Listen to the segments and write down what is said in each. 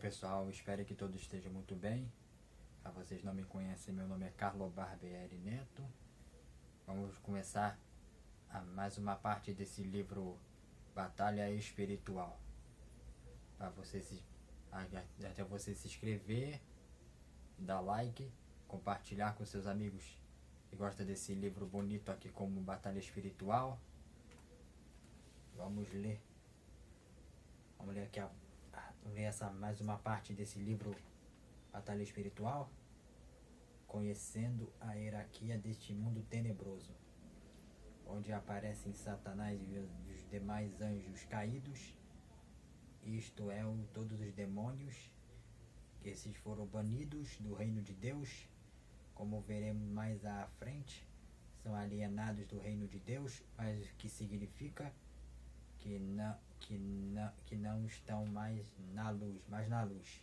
Pessoal, espero que todos estejam muito bem. Para vocês não me conhecem, meu nome é Carlo Barbieri Neto. Vamos começar mais uma parte desse livro Batalha Espiritual. Para até você se inscrever, dar like, compartilhar com seus amigos que gostam desse livro bonito aqui como Batalha Espiritual. Vamos ler aqui mais uma parte desse livro Batalha Espiritual, conhecendo a hierarquia deste mundo tenebroso, onde aparecem Satanás e os demais anjos caídos, isto é, todos os demônios, que esses foram banidos do reino de Deus, como veremos mais à frente, são alienados do reino de Deus, mas o que significa que não estão mais na luz, mas na luz.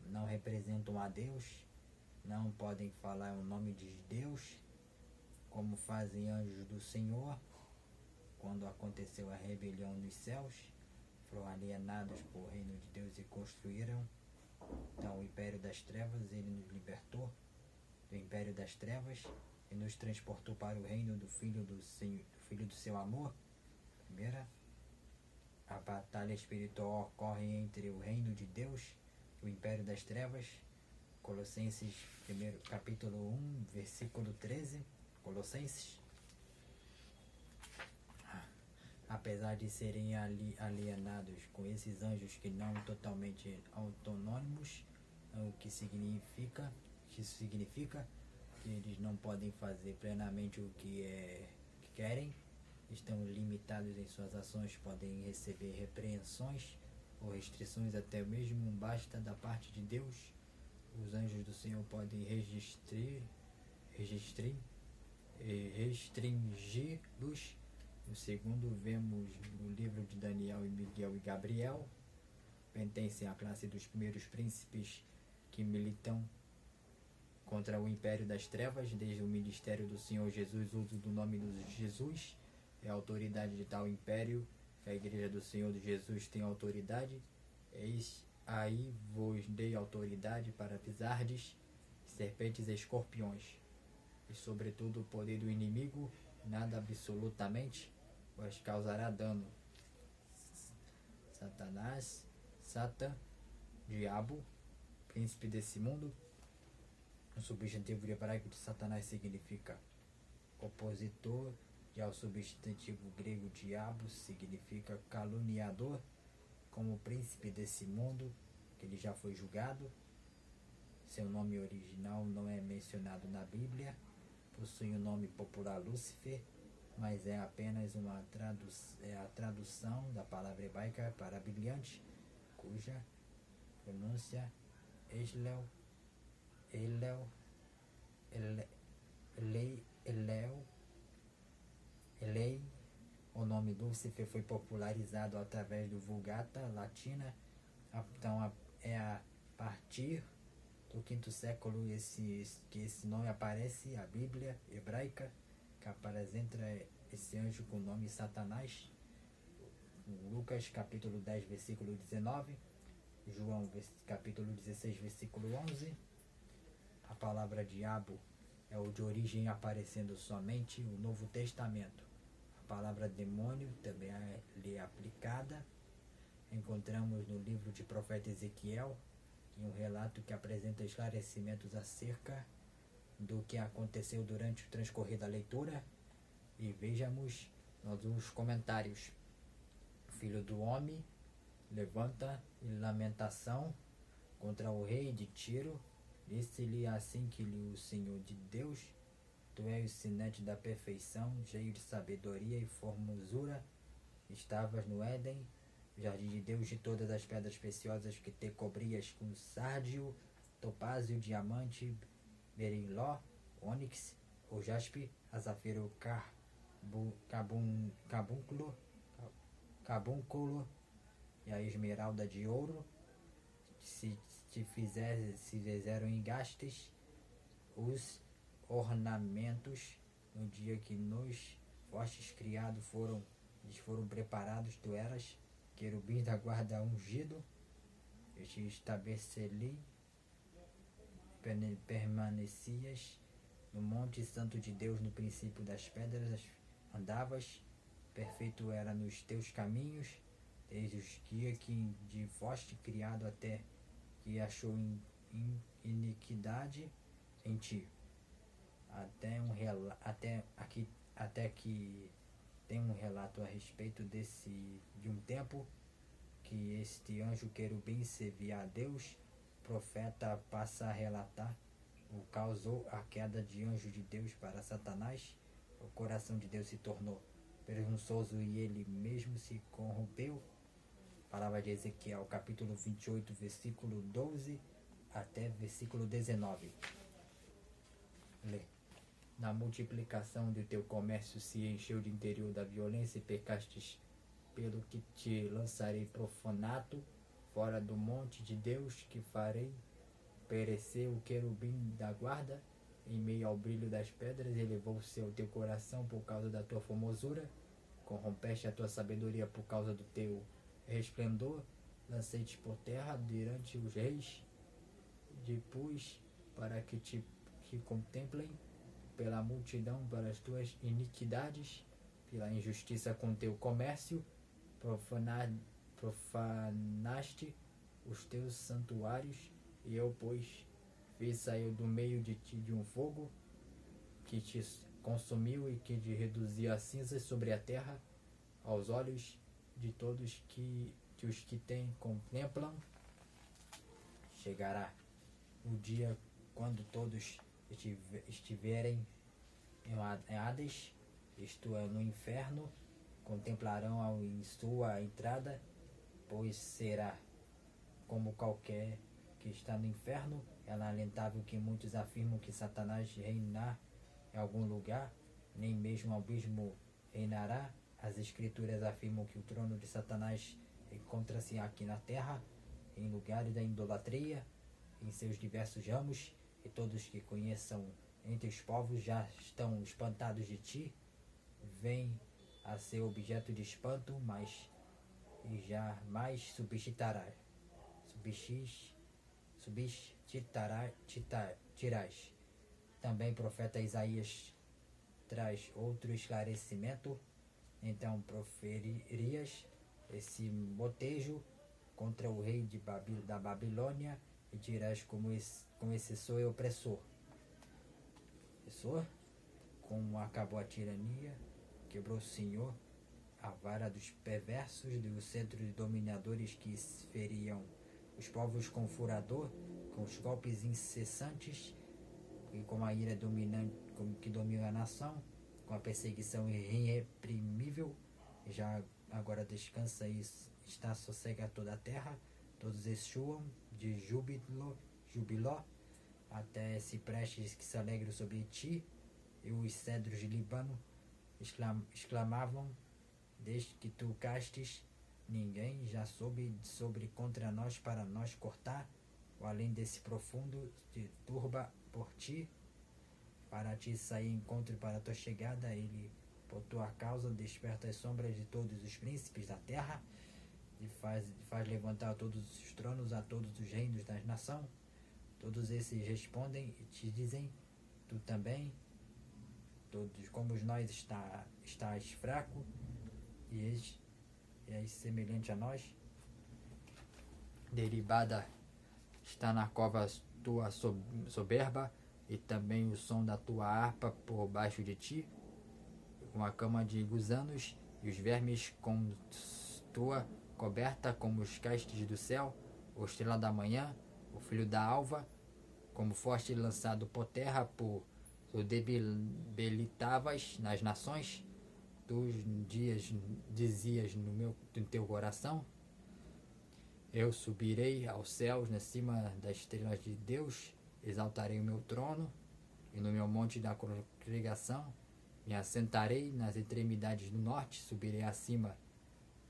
Não representam a Deus, não podem falar o nome de Deus, como fazem anjos do Senhor. Quando aconteceu a rebelião nos céus, foram alienados por reino de Deus e construíram. Então o Império das Trevas, ele nos libertou do Império das Trevas e nos transportou para o reino do Filho do seu amor. Primeira, a batalha espiritual ocorre entre o reino de Deus e o Império das Trevas. Colossenses, capítulo 1, versículo 13. Colossenses. Apesar de serem alienados com esses anjos que não totalmente autônomos, o que significa que eles não podem fazer plenamente o que querem, estão limitados em suas ações, podem receber repreensões ou restrições, até mesmo basta da parte de Deus. Os anjos do Senhor podem restringi-los. No segundo, vemos no livro de Daniel e Miguel e Gabriel, pertencem à classe dos primeiros príncipes que militam contra o Império das Trevas, desde o ministério do Senhor Jesus, uso do nome de Jesus, é a autoridade de tal império. A igreja do Senhor de Jesus tem autoridade. Eis aí vos dei autoridade para pisardes serpentes e escorpiões, e sobretudo o poder do inimigo, nada absolutamente vos causará dano. Satanás, Satan, diabo, príncipe desse mundo. O substantivo hebraico de Satanás significa opositor, e ao substantivo grego diabo significa caluniador. Como príncipe desse mundo, que ele já foi julgado, seu nome original não é mencionado na Bíblia, possui o nome popular Lúcifer, mas é apenas a tradução da palavra hebraica para brilhante, cuja pronúncia Elei. O nome Lúcifer foi popularizado através do Vulgata Latina. Então é a partir do 5º século que esse nome aparece, a Bíblia hebraica, que apresenta esse anjo com o nome Satanás. Lucas capítulo 10, versículo 19. João capítulo 16, versículo 11. A palavra diabo é o de origem aparecendo somente no Novo Testamento. A palavra demônio também é aplicada. Encontramos no livro de profeta Ezequiel um relato que apresenta esclarecimentos acerca do que aconteceu durante o transcorrer da leitura. E vejamos nos comentários. O filho do homem levanta lamentação contra o rei de Tiro. Disse-lhe assim que o Senhor de Deus: tu és o sinete da perfeição, cheio de sabedoria e formosura. Estavas no Éden, jardim de Deus, de todas as pedras preciosas que te cobrias com sárdio, topázio, diamante, beriló, ônix, ou jaspe, azafiro, carbúnculo e a esmeralda de ouro. Se fizeram engastes os ornamentos no dia que nos fostes criados foram preparados. Tu eras querubim da guarda ungido. te estabeleci, permanecias no monte santo de Deus, no princípio das pedras andavas, perfeito era nos teus caminhos, desde os dias que de foste criado até que achou iniquidade em ti. Até que tem um relato a respeito de um tempo que este anjo querubim servia a Deus. O profeta passa a relatar o causou a queda de anjo de Deus para Satanás. O coração de Deus se tornou presunçoso e ele mesmo se corrompeu. Palavra de Ezequiel, capítulo 28, versículo 12 até versículo 19. Lê. Na multiplicação de teu comércio se encheu de interior da violência e pecastes, pelo que te lançarei profanato fora do monte de Deus, que farei perecer o querubim da guarda, em meio ao brilho das pedras. Elevou-se o teu coração por causa da tua formosura, corrompeste a tua sabedoria por causa do teu resplendor, lancei-te por terra durante os reis, depus para que te contemplem pela multidão, pelas tuas iniquidades, pela injustiça com teu comércio, profanaste os teus santuários, e eu, pois, fiz sair do meio de ti de um fogo que te consumiu e que te reduziu a cinzas sobre a terra. Aos olhos de todos os que te contemplam, chegará o dia quando todos estiverem em Hades, isto é, no inferno, contemplarão em sua entrada, pois será como qualquer que está no inferno. É lamentável que muitos afirmam que Satanás reinar em algum lugar, nem mesmo o abismo reinará. As escrituras afirmam que o trono de Satanás encontra-se aqui na terra, em lugares da idolatria, em seus diversos ramos, e todos que conheçam entre os povos já estão espantados de ti, vêm a ser objeto de espanto, mas e jamais substituirás. Também profeta Isaías traz outro esclarecimento. Então proferirias esse motejo contra o rei da Babilônia e dirás como esse sou eu opressor. Como acabou a tirania, quebrou o Senhor a vara dos perversos, dos centros dominadores que feriam os povos com furor, com os golpes incessantes e com a ira dominante que domina a nação, com a perseguição irreprimível. Já agora descansa e está sossega toda a terra, todos exuam de júbilo, até ciprestes que se alegram sobre ti, e os cedros de Líbano exclamavam, desde que tu castes, ninguém já soube sobre contra nós para nós cortar, ou além desse profundo se turba por ti, para ti sair encontro para a tua chegada. Ele, por tua causa, desperta as sombras de todos os príncipes da terra, e faz levantar todos os tronos a todos os reinos da nação. Todos esses respondem e te dizem, tu também, todos como nós estás fraco, e és semelhante a nós. Derribada está na cova tua soberba, e também o som da tua harpa por baixo de ti, com a cama de gusanos e os vermes com tua coberta, como os castes do céu, o estrela da manhã, o filho da alva, como foste lançado por terra, tu debilitavas nas nações. Tu dizias no teu coração, eu subirei aos céus, na cima das estrelas de Deus, exaltarei o meu trono, e no meu monte da congregação me assentarei nas extremidades do norte, subirei acima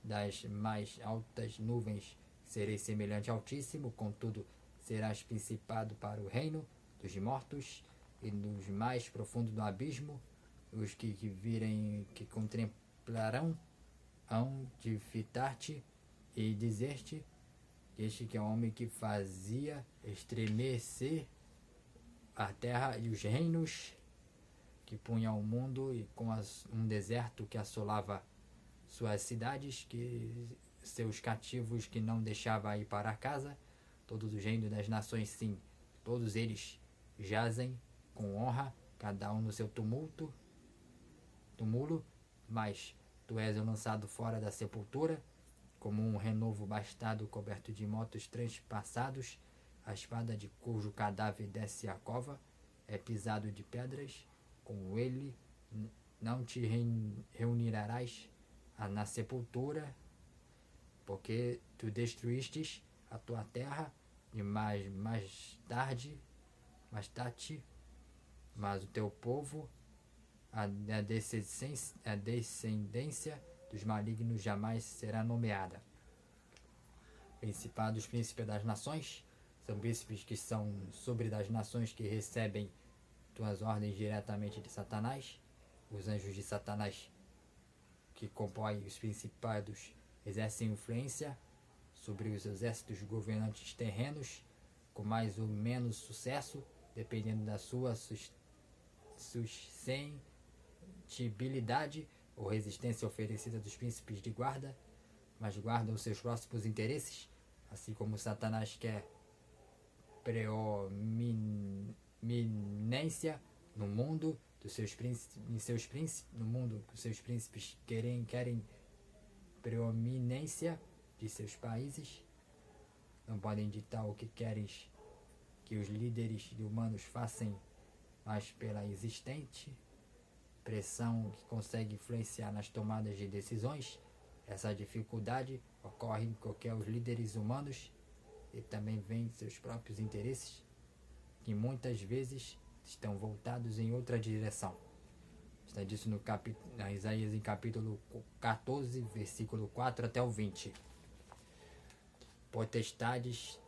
das mais altas nuvens, serei semelhante ao Altíssimo, contudo serás principado para o reino dos mortos, e nos mais profundos do abismo, os que virem, que contemplarão, hão de fitar-te e dizer-te, Este que é o homem que fazia estremecer a terra e os reinos, que punha o mundo e com um deserto que assolava suas cidades, que seus cativos que não deixava ir para casa, todos os reinos das nações, sim, todos eles jazem com honra, cada um no seu túmulo, mas tu és lançado fora da sepultura, como um renovo bastardo coberto de motos transpassados, a espada de cujo cadáver desce a cova, é pisado de pedras, com ele não te reunirás na sepultura, porque tu destruístes a tua terra, e mais tarde, mas o teu povo, a descendência dos malignos jamais será nomeada. Principados, príncipes das nações, são príncipes que são sobre das nações que recebem tuas ordens diretamente de Satanás. Os anjos de Satanás que compõem os principados exercem influência sobre os exércitos governantes terrenos com mais ou menos sucesso, dependendo da sua suscetibilidade ou resistência oferecida dos príncipes de guarda, mas guardam seus próximos interesses, assim como Satanás quer preeminência no mundo dos seus príncipes, no mundo que os seus príncipes querem preeminência de seus países, não podem ditar o que queres que os líderes humanos façam, mas pela existente pressão que consegue influenciar nas tomadas de decisões. Essa dificuldade ocorre em qualquer os líderes humanos e também vem de seus próprios interesses, que muitas vezes estão voltados em outra direção. Está disso no Isaías em capítulo 14, versículo 4 até o 20. Potestades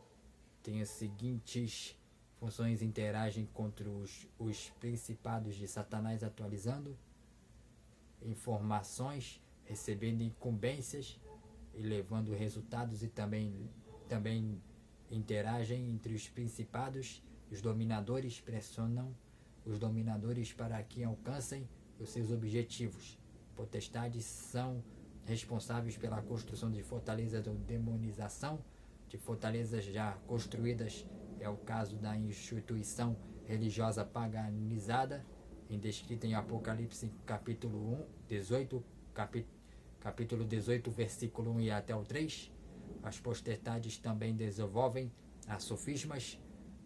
têm as seguintes funções: interagem contra os principados de Satanás, atualizando informações, recebendo incumbências e levando resultados, e também interagem entre os principados. Os dominadores pressionam os dominadores para que alcancem os seus objetivos. Potestades são responsáveis pela construção de fortalezas ou demonização de fortalezas já construídas. É o caso da instituição religiosa paganizada, descrita em Apocalipse capítulo 18, capítulo 18, versículo 1 e até o 3. As potestades também desenvolvem sofismas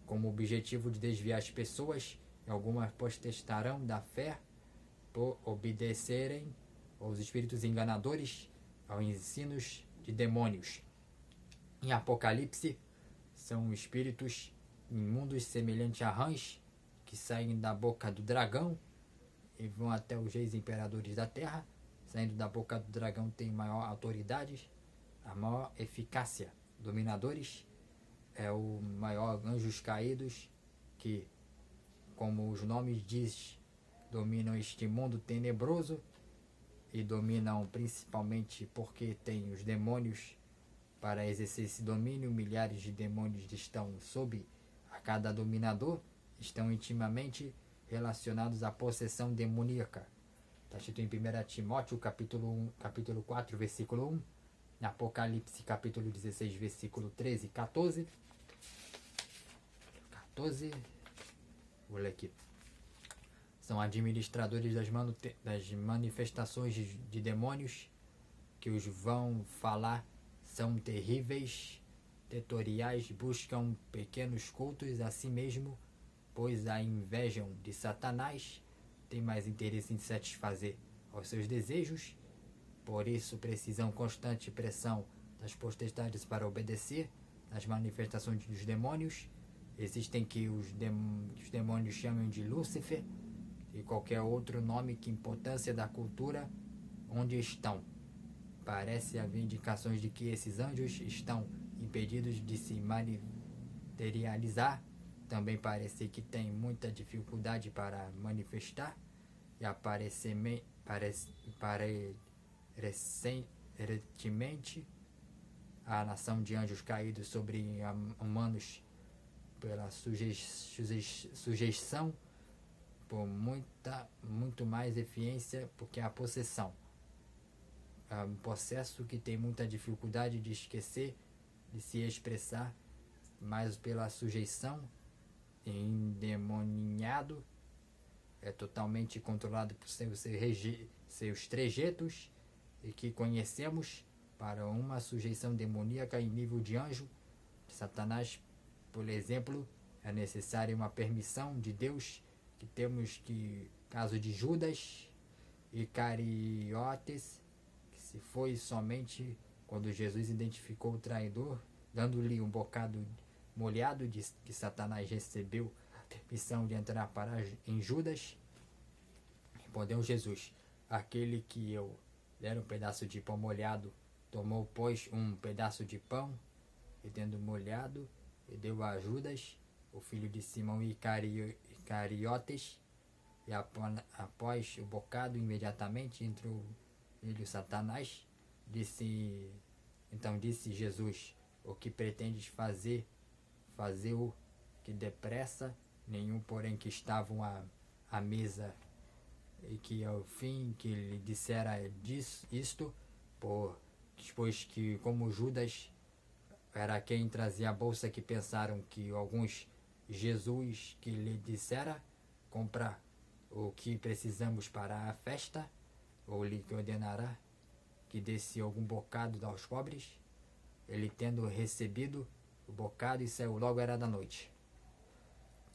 como objetivo de desviar as pessoas, e algumas potestarão da fé por obedecerem aos espíritos enganadores, aos ensinos de demônios. Em Apocalipse, são espíritos imundos semelhantes a rãs que saem da boca do dragão e vão até os reis imperadores da terra. Saindo da boca do dragão tem maior autoridade, a maior eficácia. Dominadores é o maior anjos caídos que, como os nomes diz, dominam este mundo tenebroso, e dominam principalmente porque tem os demônios para exercer esse domínio. Milhares de demônios estão sob a cada dominador, estão intimamente relacionados à possessão demoníaca. Está escrito em 1 Timóteo capítulo 4, versículo 1, Apocalipse capítulo 16, versículo 13 e 14. Vou ler aqui. São administradores das manifestações de demônios, que os vão falar são terríveis, territoriais, buscam pequenos cultos a si mesmo, pois a invejam de Satanás, tem mais interesse em satisfazer aos seus desejos. Por isso precisam constante pressão das potestades para obedecer às manifestações dos demônios. Existem que os demônios chamam de Lúcifer e qualquer outro nome, que importância da cultura onde estão. Parece haver indicações de que esses anjos estão impedidos de se materializar. Também parece que têm muita dificuldade para manifestar e recentemente a nação de anjos caídos sobre humanos pela sujeição por muito mais eficiência porque a possessão. É um processo que tem muita dificuldade de esquecer, de se expressar, mas pela sujeição, endemoniado, é totalmente controlado por seus trejeitos e que conhecemos para uma sujeição demoníaca em nível de anjo. Satanás, por exemplo, é necessária uma permissão de Deus que temos que, caso de Judas e Cariotes, que se foi somente quando Jesus identificou o traidor, dando-lhe um bocado molhado, diz que Satanás recebeu permissão de entrar em Judas. Respondeu Jesus: aquele que eu der um pedaço de pão molhado, tomou, pois, um pedaço de pão, e tendo molhado, e deu a Judas, o filho de Simão e Cariotes, e após o bocado, imediatamente entrou ele, Satanás. Então disse Jesus: o que pretendes fazer, fazei-o que depressa. Nenhum, porém, que estavam à mesa, e que ao fim que lhe dissera isto, pois que como Judas era quem trazia a bolsa, que pensaram que alguns Jesus que lhe dissera: compra o que precisamos para a festa, ou lhe ordenará que desse algum bocado aos pobres. Ele, tendo recebido o bocado, e saiu logo, era da noite.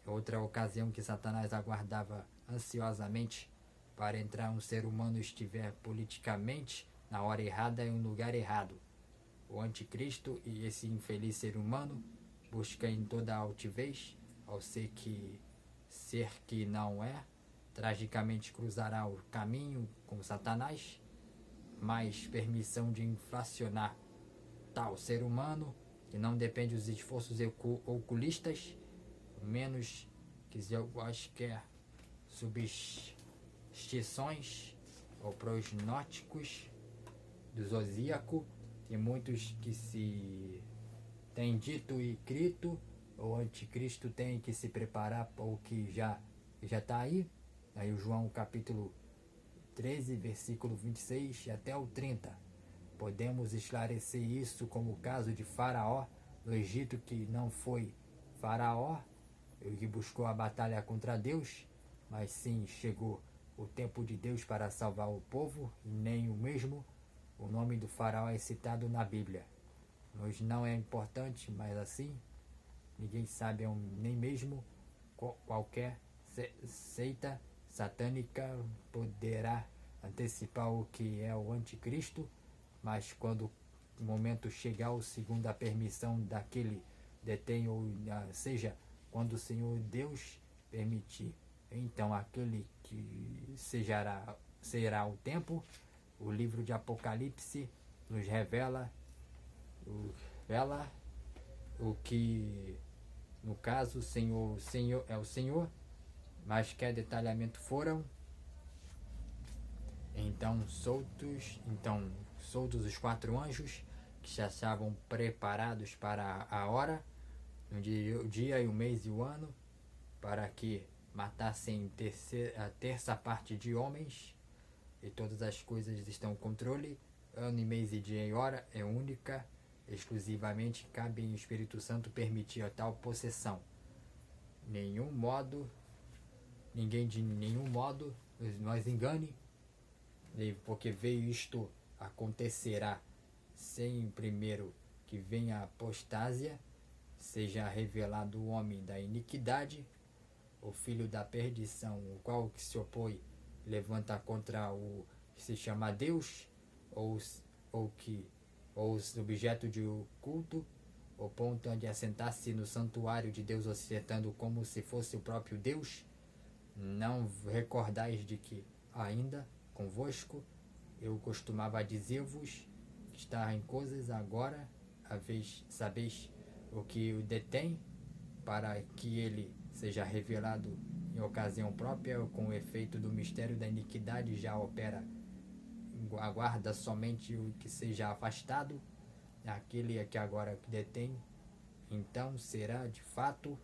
Outra ocasião que Satanás aguardava ansiosamente para entrar um ser humano estiver politicamente na hora errada e no lugar errado. O anticristo e esse infeliz ser humano busca em toda a altivez, ao ser que não é, tragicamente cruzará o caminho com Satanás, mais permissão de inflacionar tal ser humano, que não depende dos esforços oculistas, menos que quaisquer substições ou prognósticos do zodíaco, e muitos que se tem dito e escrito, o anticristo tem que se preparar para o que já está aí. Aí o João capítulo 13, versículo 26 até o 30. Podemos esclarecer isso como o caso de Faraó no Egito, que não foi Faraó que buscou a batalha contra Deus, mas sim chegou o tempo de Deus para salvar o povo, e nem o nome do Faraó é citado na Bíblia. Hoje não é importante, mas assim, ninguém sabe, nem mesmo qualquer seita satânica poderá antecipar o que é o anticristo, mas quando o momento chegar, ou segundo a permissão daquele detém, ou seja, quando o Senhor Deus permitir, então aquele que será o tempo. O livro de Apocalipse nos revela o que, no caso, o Senhor é o Senhor, mas que detalhamento foram então soltos os 4 anjos, que já estavam preparados para a hora, o dia e o mês e o ano, para que matassem a terça parte de homens, e todas as coisas estão em controle. Ano e mês e dia e hora é única, exclusivamente cabe ao Espírito Santo permitir a tal possessão. Ninguém de nenhum modo nos engane, porque veio isto acontecerá sem primeiro que venha a apostásia, seja revelado o homem da iniquidade, o filho da perdição, o qual que se opõe, levanta contra o que se chama Deus, ou objeto de culto, o ponto de assentar-se no santuário de Deus, ostentando como se fosse o próprio Deus. Não recordais de que ainda convosco eu costumava dizer-vos que está em coisas agora, sabeis o que o detém, para que ele seja revelado em ocasião própria, com o efeito do mistério da iniquidade já opera, aguarda somente o que seja afastado. aquele que agora detém, então será de fato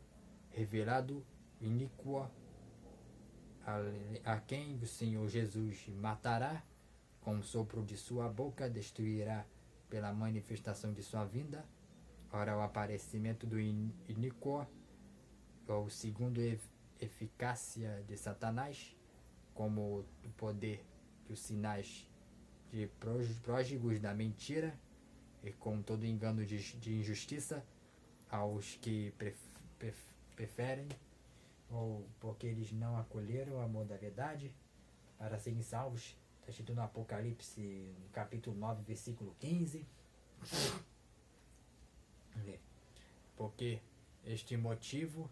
revelado iníquo a quem o Senhor Jesus matará com o sopro de sua boca, destruirá pela manifestação de sua vinda. Ora, o aparecimento do iníquo, ou segundo eficácia de Satanás, como o poder e os sinais de pródigos da mentira, e com todo engano de injustiça aos que preferem, ou porque eles não acolheram a modalidade para serem salvos. Está escrito no Apocalipse, no capítulo 9, versículo 15. Porque este motivo,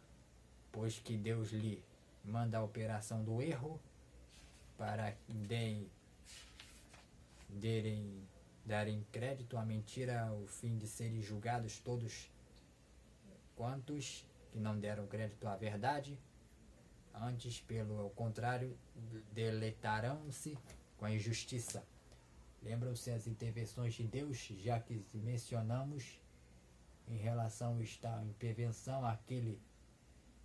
pois que Deus lhe manda a operação do erro, para darem crédito à mentira, ao fim de serem julgados todos quantos que não deram crédito à verdade, antes, pelo contrário, deleitaram-se com a injustiça. Lembram-se as intervenções de Deus, já que mencionamos em relação à intervenção,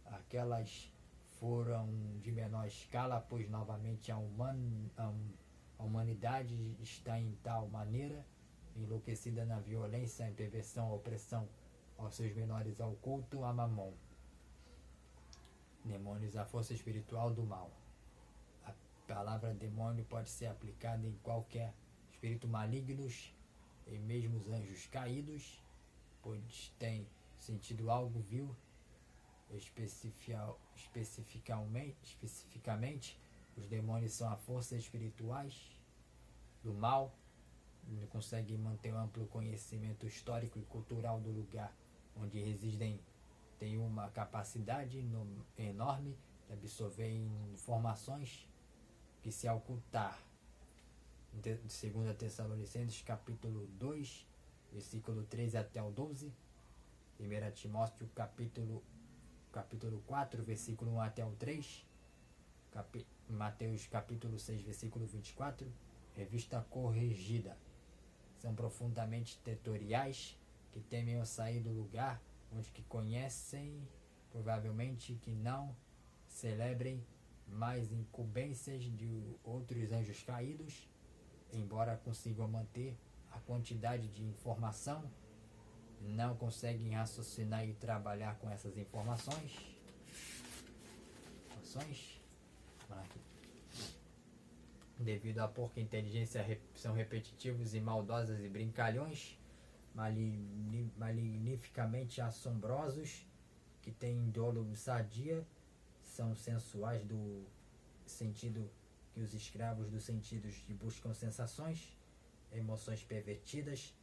aquelas foram de menor escala, pois novamente a humanidade está em tal maneira enlouquecida na violência, a perversão, a opressão aos seus menores, ao culto a Mamon. Demônios, a força espiritual do mal. A palavra demônio pode ser aplicada em qualquer espírito malignos e mesmo os anjos caídos, pois tem sentido algo vil. Especificamente, os demônios são a força espirituais do mal. Não conseguem manter um amplo conhecimento histórico e cultural do lugar onde residem. Tem uma capacidade enorme de absorver informações que, se ocultar. 2 Tessalonicenses capítulo 2, versículo 13 até o 12. 1 Timóteo capítulo 4, versículo 1 até o 3. Mateus capítulo 6, versículo 24. Revista corrigida. São profundamente territoriais, que temem sair do lugar onde que conhecem, provavelmente que não celebrem mais incumbências de outros anjos caídos, embora consigam manter a quantidade de informação, não conseguem raciocinar e trabalhar com essas informações. Devido à pouca inteligência, são repetitivos e maldosos e brincalhões, magnificamente assombrosos, que têm dolo sadia, são sensuais do sentido que os escravos dos sentidos buscam sensações, emoções pervertidas,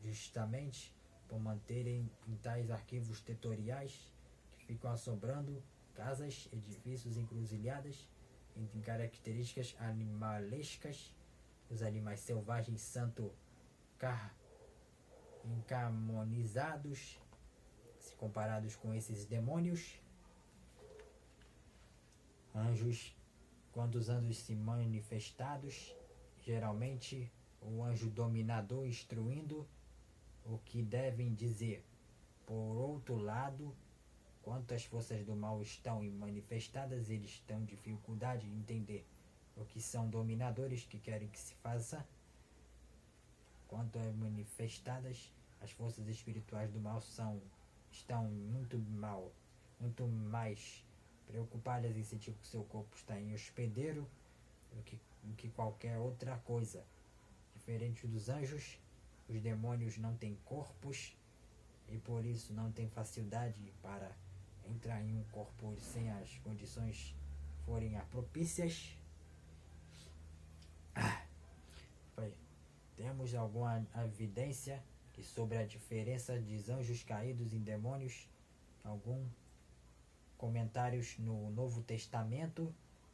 justamente por manterem em tais arquivos territoriais que ficam assombrando casas, edifícios, encruzilhadas, em características animalescas. Os animais selvagens encarmonizados, se comparados com esses demônios. Anjos, quando os anjos se manifestados, geralmente o anjo dominador instruindo o que devem dizer. Por outro lado, quanto as forças do mal estão manifestadas, eles têm dificuldade em entender o que são dominadores que querem que se faça. Quanto a manifestadas, as forças espirituais do mal estão muito mais preocupadas em sentir que seu corpo está em hospedeiro do que qualquer outra coisa. Diferente dos anjos, os demônios não têm corpos e por isso não têm facilidade para entrar em um corpo sem as condições forem propícias. Temos alguma evidência que sobre a diferença de anjos caídos em demônios? Alguns comentários no Novo Testamento,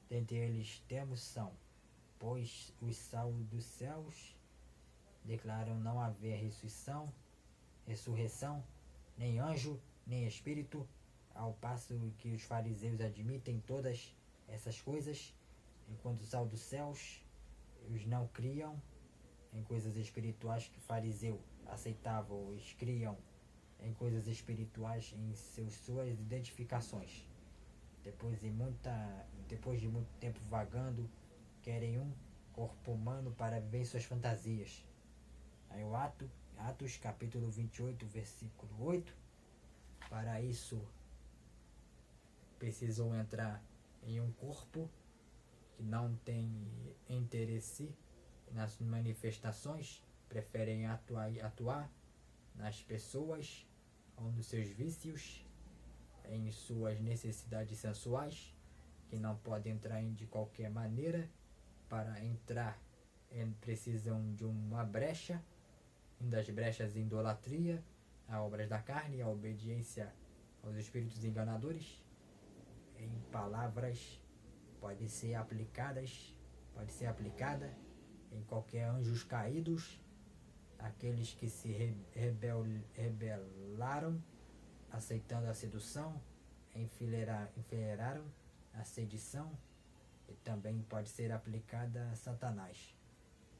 dentre eles temos são: pois os salvos dos céus declaram não haver ressurreição, nem anjo, nem espírito, ao passo que os fariseus admitem todas essas coisas, enquanto os salvos dos céus os não criam. em coisas espirituais que fariseu aceitavam, eles criam em coisas espirituais em suas identificações. Depois de muito tempo vagando, querem um corpo humano para viver suas fantasias. Aí o Atos capítulo 28, versículo 8. Para isso, precisam entrar em um corpo que não tem interesse nas manifestações, preferem atuar nas pessoas ou nos seus vícios, em suas necessidades sensuais, que não podem entrar de qualquer maneira. Para entrar, precisam de uma brecha, das brechas de idolatria, a obras da carne, a obediência aos espíritos enganadores. Em palavras, pode ser aplicada em qualquer anjos caídos, aqueles que se rebelaram, aceitando a sedução, enfileiraram a sedição, e também pode ser aplicada a Satanás.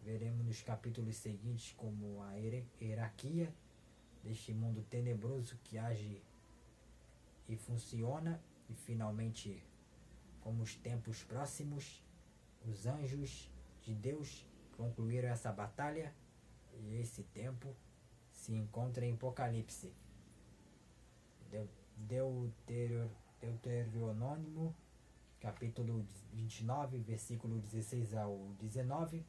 Veremos nos capítulos seguintes como a hierarquia deste mundo tenebroso que age e funciona, e finalmente, como os tempos próximos, os anjos de Deus concluíram essa batalha, e esse tempo se encontra em Apocalipse. Deuteronômio, capítulo 29, versículo 16 ao 19.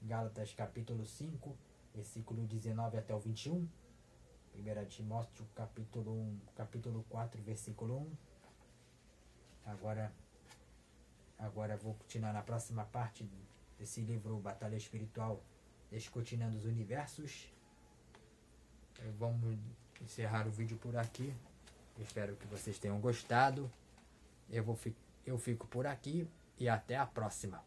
Gálatas, capítulo 5, versículo 19 até o 21. 1 Timóteo, capítulo 4, versículo 1. Agora vou continuar na próxima parte desse livro Batalha Espiritual, Descortinando os Universos. Vamos encerrar o vídeo por aqui. Espero que vocês tenham gostado. Eu fico por aqui e até a próxima.